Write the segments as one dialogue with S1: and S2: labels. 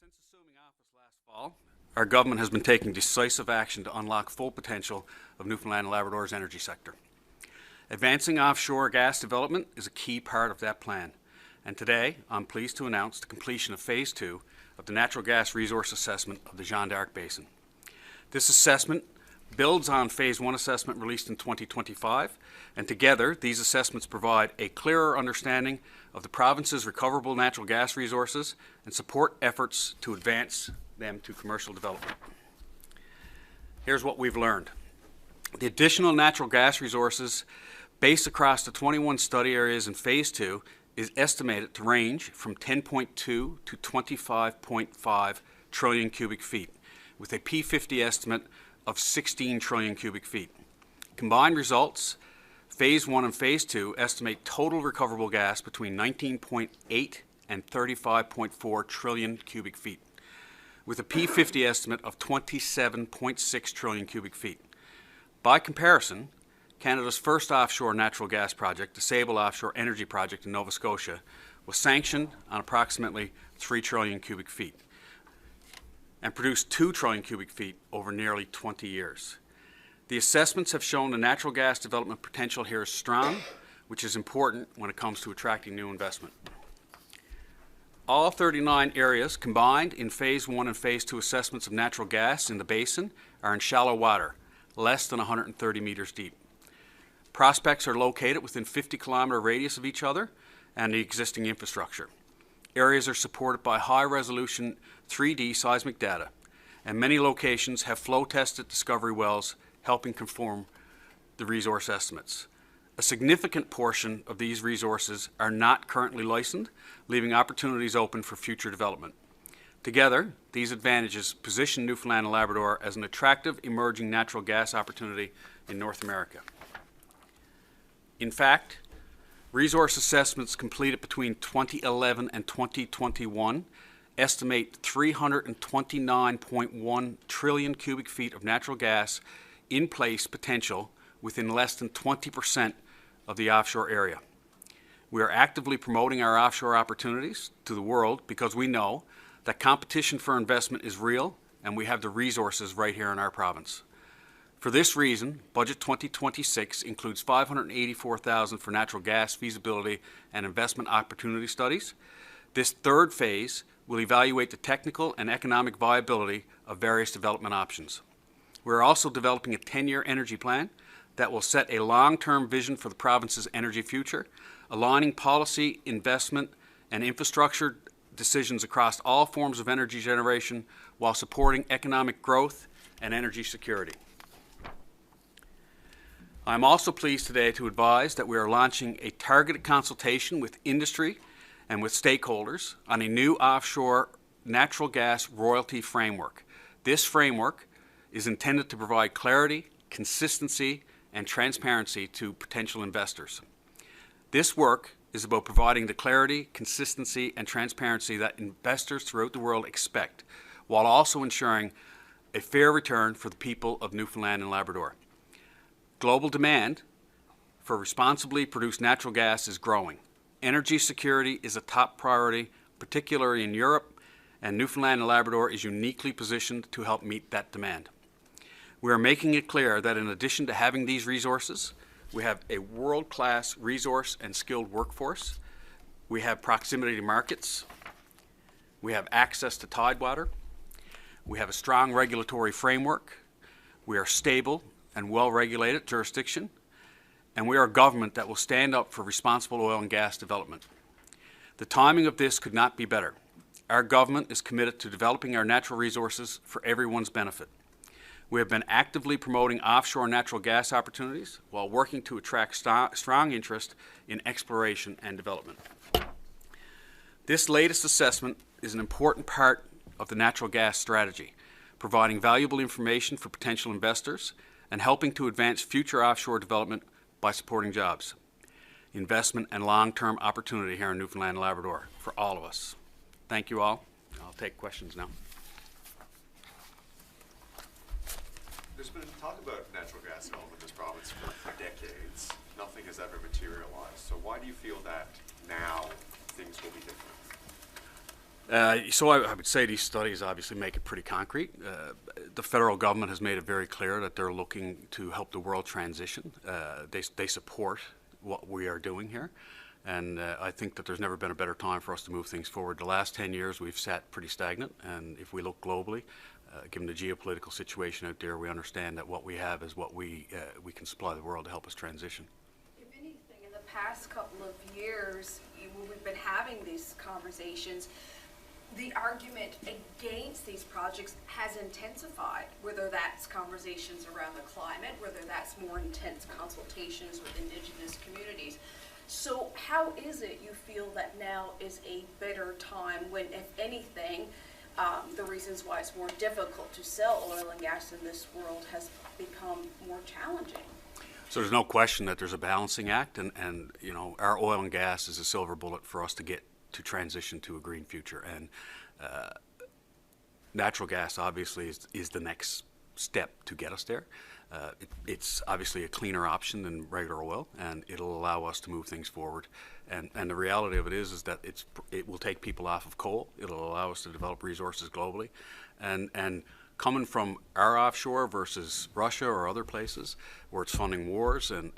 S1: Since assuming office last fall, our government has been taking decisive action to unlock full potential of Newfoundland and Labrador's energy sector. Advancing offshore gas development is a key part of that plan, and today I'm pleased to announce the completion of Phase 2 of the Natural Gas Resource Assessment of the Jeanne Basin. This assessment builds on Phase 1 assessment released in 2025, and together these assessments provide a clearer understanding of the province's recoverable natural gas resources and support efforts to advance them to commercial development. Here's what we've learned. The additional natural gas resources based across the 21 study areas in Phase 2 is estimated to range from 10.2 to 25.5 trillion cubic feet, with a P50 estimate of 16 trillion cubic feet. Combined results, Phase 1 and Phase 2 estimate total recoverable gas between 19.8 and 35.4 trillion cubic feet, with a P50 estimate of 27.6 trillion cubic feet. By comparison, Canada's first offshore natural gas project, the Sable Offshore Energy Project in Nova Scotia, was sanctioned on approximately 3 trillion cubic feet and produced 2 trillion cubic feet over nearly 20 years. The assessments have shown the natural gas development potential here is strong, which is important when it comes to attracting new investment. All 39 areas combined in Phase 1 and Phase 2 assessments of natural gas in the basin are in shallow water, less than 130 meters deep. Prospects are located within 50-kilometer radius of each other and the existing infrastructure. Areas are supported by high-resolution 3D seismic data, and many locations have flow-tested discovery wells helping confirm the resource estimates. A significant portion of these resources are not currently licensed, leaving opportunities open for future development. Together, these advantages position Newfoundland and Labrador as an attractive emerging natural gas opportunity in North America. In fact, resource assessments completed between 2011 and 2021 estimate 329.1 trillion cubic feet of natural gas in place potential within less than 20% of the offshore area. We are actively promoting our offshore opportunities to the world because we know that competition for investment is real and we have the resources right here in our province. For this reason, Budget 2026 includes $584,000 for natural gas feasibility and investment opportunity studies. This third phase will evaluate the technical and economic viability of various development options. We're also developing a 10-year energy plan that will set a long-term vision for the province's energy future, aligning policy, investment, and infrastructure decisions across all forms of energy generation while supporting economic growth and energy security. I'm also pleased today to advise that we are launching a targeted consultation with industry and with stakeholders on a new offshore natural gas royalty framework. This framework is intended to provide clarity, consistency, and transparency to potential investors. This work is about providing the clarity, consistency, and transparency that investors throughout the world expect, while also ensuring a fair return for the people of Newfoundland and Labrador. Global demand for responsibly produced natural gas is growing. Energy security is a top priority, particularly in Europe, and Newfoundland and Labrador is uniquely positioned to help meet that demand. We are making it clear that in addition to having these resources, we have a world-class resource and skilled workforce. We have proximity to markets. We have access to tidewater. We have a strong regulatory framework. We are stable and well-regulated jurisdiction. And we are a government that will stand up for responsible oil and gas development. The timing of this could not be better. Our government is committed to developing our natural resources for everyone's benefit. We have been actively promoting offshore natural gas opportunities while working to attract strong interest in exploration and development. This latest assessment is an important part of the natural gas strategy, providing valuable information for potential investors and helping to advance future offshore development by supporting jobs, investment, and long-term opportunity here in Newfoundland and Labrador for all of us. Thank you all. I'll take questions now.
S2: There's been talk about natural gas development in this province for decades. Nothing has ever materialized. So why do you feel that now things will be different?
S1: So I would say these studies obviously make it pretty concrete. The federal government has made it very clear that they're looking to help the world transition. They support what we are doing here. And I think that there's never been a better time for us to move things forward. The last 10 years we've sat pretty stagnant, and if we look globally, given the geopolitical situation out there, we understand that what we have is what we can supply the world to help us transition.
S3: If anything, in the past couple of years, when we've been having these conversations, the argument against these projects has intensified, whether that's conversations around the climate, whether that's more intense consultations with Indigenous communities. So how is it you feel that now is a better time when, if anything, the reasons why it's more difficult to sell oil and gas in this world has become more challenging?
S1: So there's no question that there's a balancing act, and you know, our oil and gas is a silver bullet for us to get to transition to a green future, and natural gas obviously is the next step to get us there. It's obviously a cleaner option than regular oil, and it'll allow us to move things forward. And the reality of it is that it will take people off of coal. It'll allow us to develop resources globally, and coming from our offshore versus Russia or other places where it's funding wars, and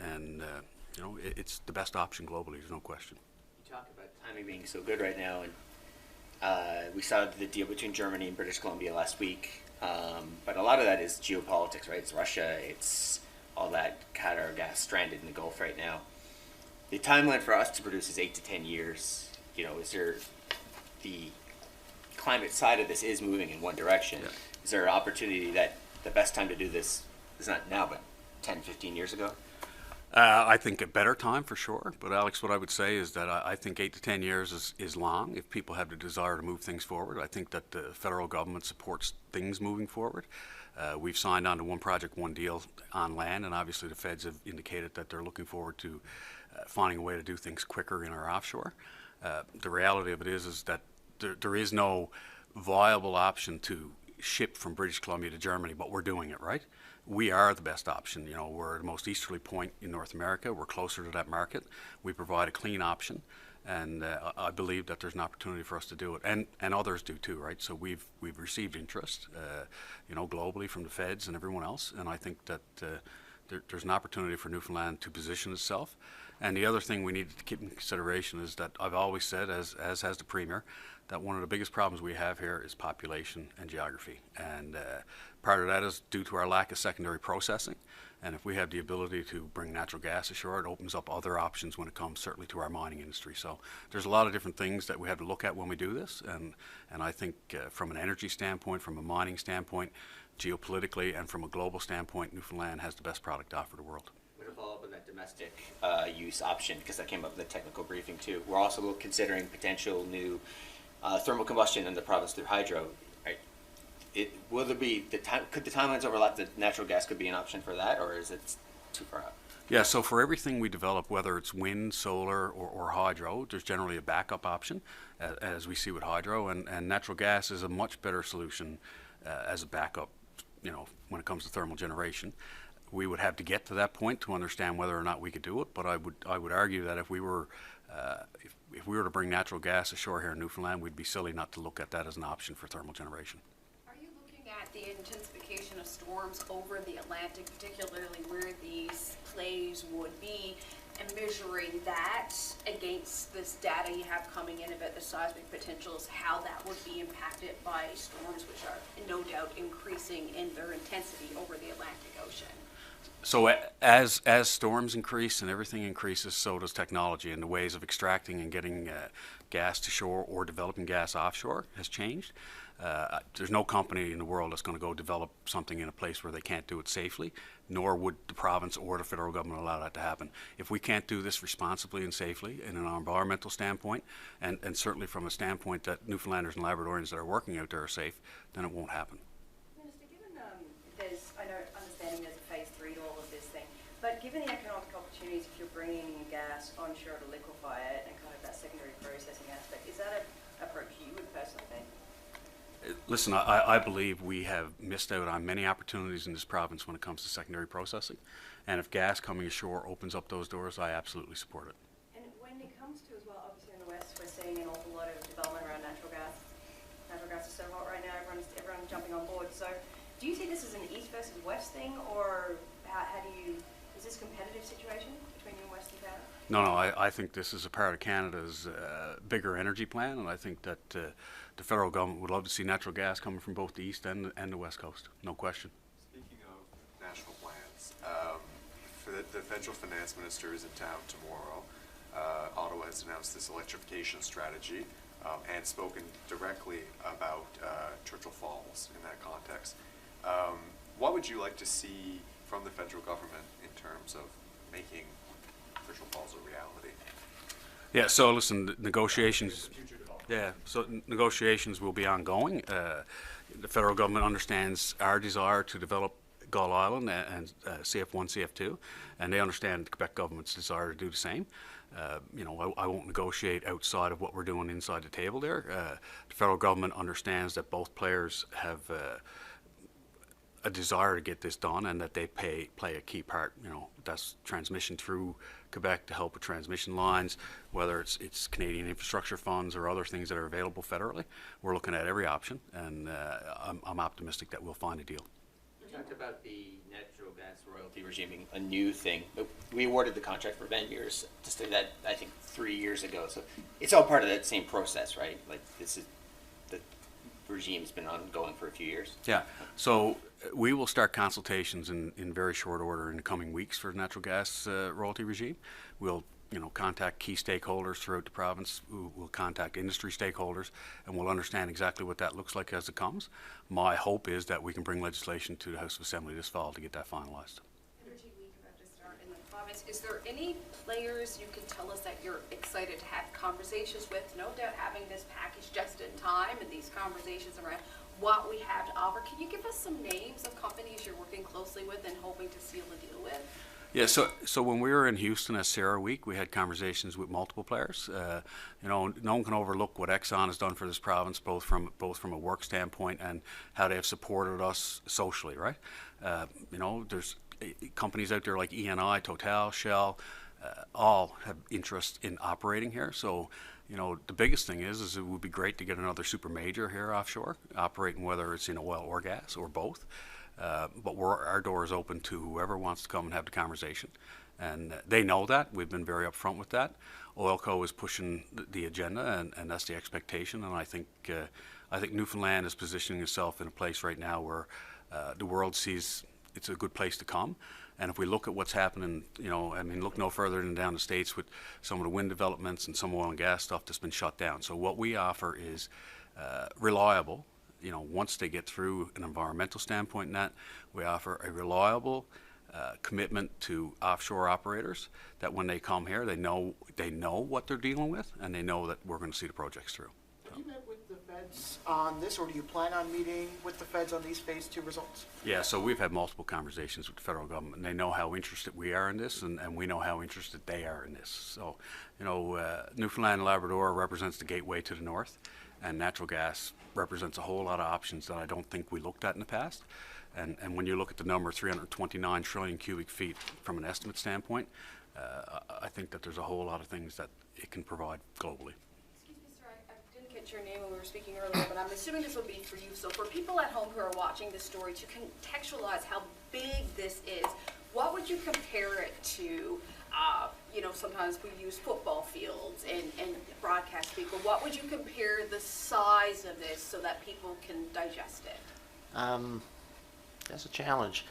S1: you know, it's the best option globally. There's no question.
S4: You talk about timing being so good right now, and we saw the deal between Germany and British Columbia last week. But a lot of that is geopolitics, right? It's Russia, it's all that Qatar gas stranded in the Gulf right now. The timeline for us to produce is 8 to 10 years. You know, is there the climate side of this is moving in one direction?
S1: Yeah.
S4: Is there an opportunity that the best time to do this is not now, but 10, 15 years ago?
S1: I think a better time for sure, but Alex, what I would say is that I think 8 to 10 years is long if people have the desire to move things forward. I think that the federal government supports things moving forward. We've signed on to one project, one deal on land, and obviously the feds have indicated that they're looking forward to finding a way to do things quicker in our offshore. The reality of it is that there is no viable option to ship from British Columbia to Germany, but we're doing it, right? We are the best option. You know, we're the most easterly point in North America. We're closer to that market. We provide a clean option, and I believe that there's an opportunity for us to do it, and others do too, right? So we've received interest, you know, globally from the feds and everyone else, and I think that there's an opportunity for Newfoundland to position itself. And the other thing we need to keep in consideration is that I've always said, as has the Premier, that one of the biggest problems we have here is population and geography. And part of that is due to our lack of secondary processing. And if we have the ability to bring natural gas ashore, it opens up other options when it comes certainly to our mining industry. So there's a lot of different things that we have to look at when we do this. And I think from an energy standpoint, from a mining standpoint, geopolitically, and from a global standpoint, Newfoundland has the best product to offer the world.
S4: I'm going to follow up on that domestic use option, because that came up in the technical briefing too. We're also considering potential new thermal combustion in the province through hydro. Right? Will there be could the timelines overlap that natural gas could be an option for that, or is it too far out?
S1: Yeah, so for everything we develop, whether it's wind, solar, or hydro, there's generally a backup option, as we see with hydro, and natural gas is a much better solution as a backup, you know, when it comes to thermal generation. We would have to get to that point to understand whether or not we could do it, but I would argue that if we were to bring natural gas ashore here in Newfoundland, we'd be silly not to look at that as an option for thermal generation.
S3: Are you looking at the intensification of storms over the Atlantic, particularly where these plays would be, and measuring that against this data you have coming in about the seismic potentials, how that would be impacted by storms, which are no doubt increasing in their intensity over the Atlantic Ocean?
S1: So as storms increase and everything increases, so does technology, and the ways of extracting and getting gas to shore or developing gas offshore has changed. There's no company in the world that's going to go develop something in a place where they can't do it safely, nor would the province or the federal government allow that to happen. If we can't do this responsibly and safely, and in an environmental standpoint, and certainly from a standpoint that Newfoundlanders and Labradorians that are working out there are safe, then it won't happen.
S3: Minister, given I know, understanding there's a phase 3 to all of this thing, but given the economic opportunities if you're bringing gas onshore to liquefy it and kind of that secondary processing aspect, is that an approach you would personally take?
S1: Listen, I believe we have missed out on many opportunities in this province when it comes to secondary processing, and if gas coming ashore opens up those doors, I absolutely support it.
S3: And when it comes to, as well, obviously in the West, we're seeing an awful lot of development around natural gas. everyone jumping on board. So do you see this as an east versus west thing, or how do you, is this a competitive situation between you and Western Canada?
S1: No, I think this is a part of Canada's bigger energy plan, and I think that the federal government would love to see natural gas coming from both the east and the west coast, no question.
S2: Speaking of national plans, for the federal finance minister is in town tomorrow. Ottawa has announced this electrification strategy and spoken directly about Churchill Falls in that context. What would you like to see from the federal government in terms of making Churchill Falls a reality?
S1: Yeah, so listen, the negotiations. Yeah, so negotiations will be ongoing. The federal government understands our desire to develop Gull Island and CF1, CF2, and they understand the Quebec government's desire to do the same. You know, I won't negotiate outside of what we're doing inside the table there. The federal government understands that both players have a desire to get this done, and that they play a key part. You know, that's transmission through Quebec to help with transmission lines, whether it's Canadian infrastructure funds or other things that are available federally. We're looking at every option, and I'm optimistic that we'll find a deal.
S4: You talked about the natural gas royalty regime being a new thing, but we awarded the contract for 10 years to do that, I think, 3 years ago. So it's all part of that same process, right? Like, this is, the regime's been ongoing for a few years.
S1: Yeah, so we will start consultations in very short order in the coming weeks for the natural gas royalty regime. We'll contact key stakeholders throughout the province. We'll contact industry stakeholders, and we'll understand exactly what that looks like as it comes. My hope is that we can bring legislation to the House of Assembly this fall to get that finalized.
S3: Energy Week about to start in the province. Is there any players you can tell us that you're excited to have conversations with? No doubt having this package just in time and these conversations around what we have to offer. Can you give us some names of companies you're working closely with and hoping to seal a deal with?
S1: Yeah, so when we were in Houston at Sarah Week, we had conversations with multiple players. You know, no one can overlook what Exxon has done for this province, both from a work standpoint and how they have supported us socially, right? You know, there's companies out there like ENI, Total, Shell, all have interest in operating here. So, you know, the biggest thing is it would be great to get another super major here offshore, operating whether it's in oil or gas or both. But our door is open to whoever wants to come and have the conversation. And they know that. We've been very upfront with that. OilCo is pushing the agenda, and that's the expectation. And I think Newfoundland is positioning itself in a place right now where the world sees it's a good place to come. And if we look at what's happening, you know, I mean, look no further than down the States with some of the wind developments and some oil and gas stuff that's been shut down. So what we offer is reliable. You know, once they get through an environmental standpoint in that, we offer a reliable commitment to offshore operators that when they come here, they know what they're dealing with, and they know that we're going to see the projects through.
S5: Have you met with the feds on this, or do you plan on meeting with the feds on these phase 2 results?
S1: Yeah, so we've had multiple conversations with the federal government, and they know how interested we are in this, and we know how interested they are in this. So, you know, Newfoundland and Labrador represents the gateway to the north, and natural gas represents a whole lot of options that I don't think we looked at in the past. And when you look at the number 329 trillion cubic feet from an estimate standpoint, I think that there's a whole lot of things that it can provide globally.
S3: Excuse me, sir, I didn't get your name when we were speaking earlier, but I'm assuming this would be for you. So for people at home who are watching this story, to contextualize how big this is, what would you compare it to? You know, sometimes we use football fields and broadcast people. What would you compare the size of this so that people can digest it?
S5: That's a challenge.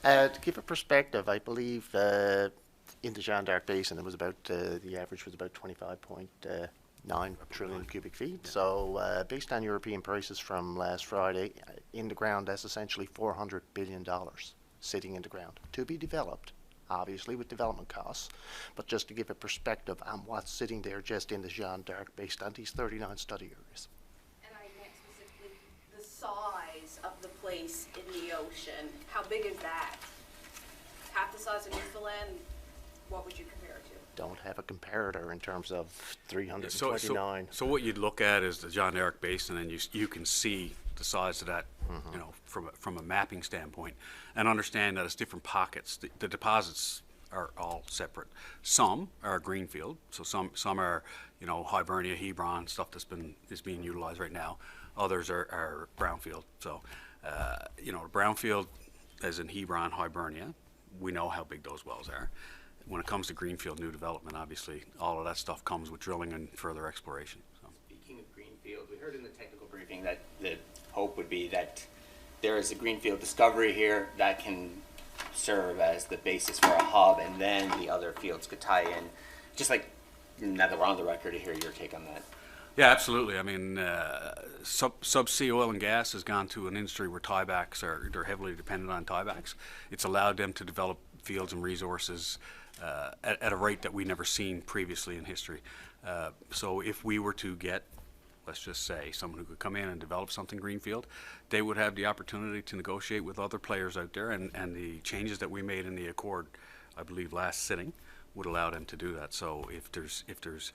S5: To give a perspective, I believe in the Jeanne d'Arc Basin, it was about the average was about 25.9 trillion cubic feet. So based on European prices from last Friday, in the ground, that's essentially $400 billion sitting in the ground to be developed. Obviously with development costs, but just to give a perspective on what's sitting there just in the Jeanne d'Arc based on these 39 study areas.
S3: And I meant specifically the size of the place in the ocean. How big is that? Half the size of Newfoundland? What would you compare it to?
S5: Don't have a comparator in terms of 329.
S1: So what you'd look at is the Jeanne d'Arc Basin, and you can see the size of that, you know, from a mapping standpoint, and understand that it's different pockets. The deposits are all separate. Some are greenfield, so some are, you know, Hibernia, Hebron, stuff is being utilized right now. Others are brownfield. So, brownfield, as in Hebron, Hibernia, we know how big those wells are. When it comes to greenfield new development, obviously, all of that stuff comes with drilling and further exploration. So.
S4: Speaking of greenfield, we heard in the technical briefing that the hope would be that there is a greenfield discovery here that can serve as the basis for a hub, and then the other fields could tie in. Just like, now that we're on the record, to hear your take on that.
S1: Yeah, absolutely. I mean, subsea oil and gas has gone to an industry where tiebacks they're heavily dependent on tiebacks. It's allowed them to develop fields and resources at a rate that we never seen previously in history. So if we were to get, let's just say, someone who could come in and develop something greenfield, they would have the opportunity to negotiate with other players out there, and the changes that we made in the accord, I believe last sitting, would allow them to do that. So if there's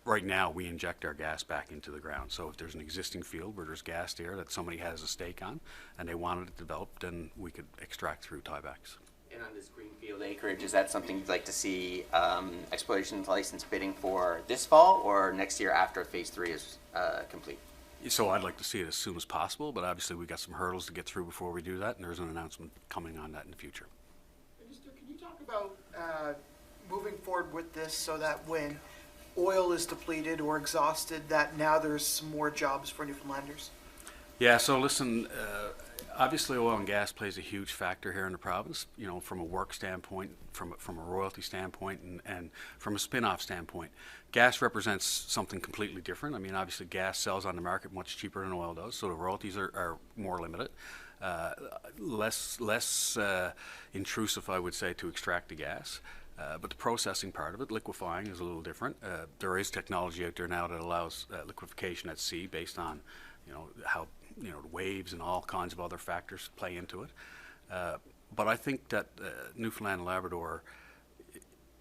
S1: right now we inject our gas back into the ground. So if there's an existing field where there's gas there that somebody has a stake on and they wanted it developed, then we could extract through tiebacks.
S4: And on this greenfield acreage, is that something you'd like to see exploration license bidding for this fall or next year after phase 3 is complete?
S1: So I'd like to see it as soon as possible, but obviously we've got some hurdles to get through before we do that, and there's an announcement coming on that in the future.
S6: Minister, can you talk about moving forward with this so that when oil is depleted or exhausted, that now there's some more jobs for Newfoundlanders?
S1: Yeah, so listen, obviously oil and gas plays a huge factor here in the province, from a work standpoint, from a royalty standpoint, and from a spin-off standpoint. Gas represents something completely different. I mean, obviously gas sells on the market much cheaper than oil does, so the royalties are more limited. Less intrusive, I would say, to extract the gas. But the processing part of it, liquefying, is a little different. There is technology out there now that allows liquefaction at sea based on, how the waves and all kinds of other factors play into it. But I think that Newfoundland and Labrador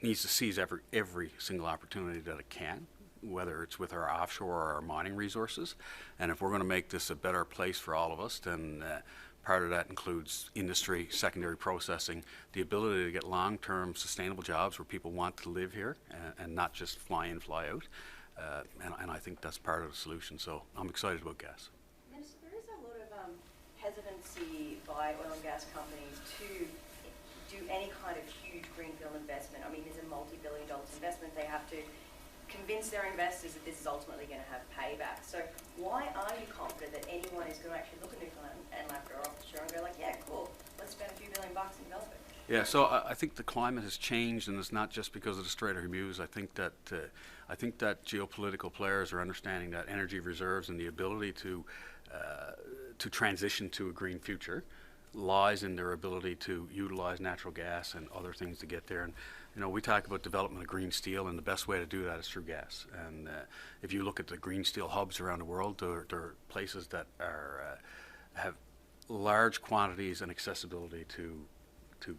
S1: needs to seize every single opportunity that it can, whether it's with our offshore or our mining resources. And if we're going to make this a better place for all of us, then part of that includes industry, secondary processing, the ability to get long-term sustainable jobs where people want to live here and not just fly in, fly out. And I think that's part of the solution. So I'm excited about gas.
S7: Minister, there is a lot of hesitancy by oil and gas companies to do any kind of huge greenfield investment. I mean, there's a multi-billion-dollar investment. They have to convince their investors that this is ultimately going to have payback. So why are you confident that anyone is going to actually look at Newfoundland and Labrador offshore and go like, yeah, cool, let's spend a few $1 billion bucks and develop it?
S1: Yeah, so I think the climate has changed, and it's not just because of the Strait of Hormuz. I think that geopolitical players are understanding that energy reserves and the ability to transition to a green future lies in their ability to utilize natural gas and other things to get there. And we talk about development of green steel, and the best way to do that is through gas. And if you look at the green steel hubs around the world, they're places that have large quantities and accessibility to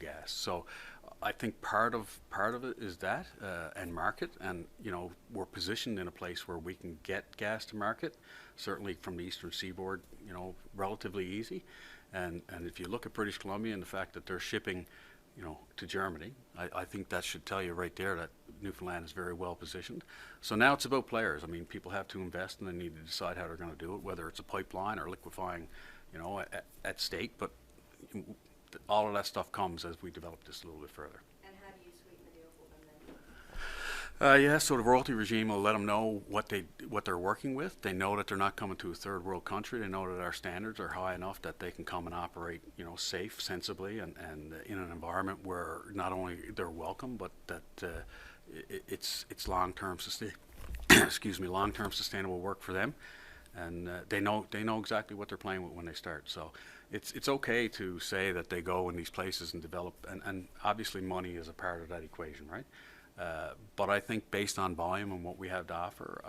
S1: gas. So I think part of it is that and market, and we're positioned in a place where we can get gas to market, certainly from the eastern seaboard, relatively easy. And if you look at British Columbia and the fact that they're shipping to Germany, I think that should tell you right there that Newfoundland is very well positioned. So now it's about players. I mean, people have to invest, and they need to decide how they're going to do it, whether it's a pipeline or liquefying, at stake. But all of that stuff comes as we develop this a little bit further.
S7: And how do you sweeten the deal for them then?
S1: Yeah, so the royalty regime will let them know what they're working with. They know that they're not coming to a third world country. They know that our standards are high enough that they can come and operate, safe, sensibly, and in an environment where not only they're welcome, but that it's long-term long-term sustainable work for them. And they know exactly what they're playing with when they start. So it's okay to say that they go in these places and develop, and obviously money is a part of that equation, right? But I think based on volume and what we have to offer,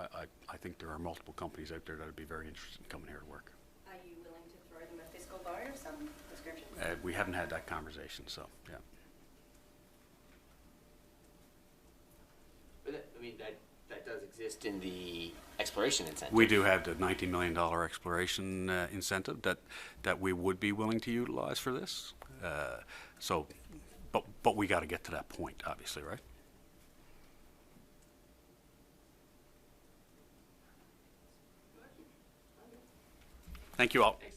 S1: I think there are multiple companies out there that would be very interested in coming here to work.
S7: Are you willing to throw them a fiscal loan of some description?
S1: We haven't had that conversation, so yeah.
S4: But that does exist in the exploration incentive.
S1: We do have the $90 million exploration incentive that we would be willing to utilize for this. But we got to get to that point, obviously, right? Thank you all.
S4: Thanks.